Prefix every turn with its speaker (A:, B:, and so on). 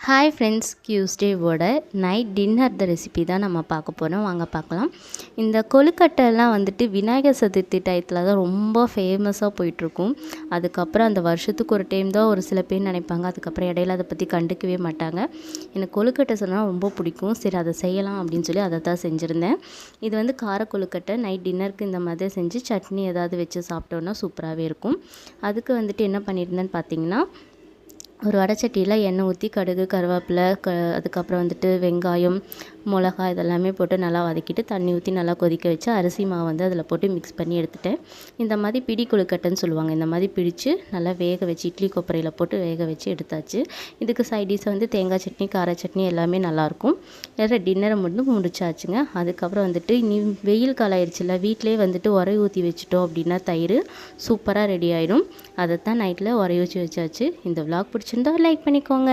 A: Hi friends, டியூஸ்டேவோட night dinner recipe தான் நம்ம பார்க்க போகிறோம். வாங்க பார்க்கலாம். இந்த கொழுக்கட்டைலாம் வந்துட்டு விநாயகர் சதுர்த்தி டயத்தில் தான் ரொம்ப ஃபேமஸாக போயிட்டுருக்கும். அதுக்கப்புறம் அந்த வருஷத்துக்கு ஒரு டைம் தான் ஒரு சில பேர் நினைப்பாங்க. அதுக்கப்புறம் இடையில அதை பற்றி கண்டுக்கவே மாட்டாங்க. எனக்கு கொழுக்கட்டை சொன்னால் ரொம்ப பிடிக்கும். சரி, அதை செய்யலாம் அப்படின்னு சொல்லி அதை தான் செஞ்சுருந்தேன். இது வந்து கார கொழுக்கட்டை. நைட் டின்னருக்கு இந்த மாதிரி செஞ்சு சட்னி ஏதாவது வச்சு சாப்பிட்டோன்னா சூப்பராகவே இருக்கும். அதுக்கு வந்துட்டு என்ன பண்ணியிருந்தேன்னு பார்த்தீங்கன்னா, ஒரு வடைச்சட்டியில் எண்ணெய் ஊற்றி கடுகு, கருவேப்பிலை, அதுக்கப்புறம் வந்துட்டு வெங்காயம், மிளகா இதெல்லாமே போட்டு நல்லா வதக்கிட்டு தண்ணி ஊற்றி நல்லா கொதிக்க வச்சு அரிசி மாவு வந்து அதில் போட்டு மிக்ஸ் பண்ணி எடுத்துட்டேன். இந்த மாதிரி பிடி கொழுக்கட்டைன்னு சொல்லுவாங்க. இந்த மாதிரி பிடிச்சு நல்லா வேக வச்சு இட்லி கொப்பரையில் போட்டு வேக வச்சு எடுத்தாச்சு. இதுக்கு சைடிஷாக வந்து தேங்காய் சட்னி, கார சட்னி எல்லாமே நல்லாயிருக்கும். வேறு டின்னரை மட்டும் முடிச்சாச்சுங்க. அதுக்கப்புறம் வந்துட்டு இனி வெயில் காலம் ஆயிடுச்சுல, வீட்டிலே வந்துட்டு உரை ஊற்றி வச்சுட்டோம் அப்படின்னா தயிர் சூப்பராக ரெடி ஆகிடும். அதை தான் நைட்டில் உரை ஊற்றி வச்சாச்சு. இந்த விலாக் பிடிச்சிருந்தா லைக் பண்ணிக்கோங்க.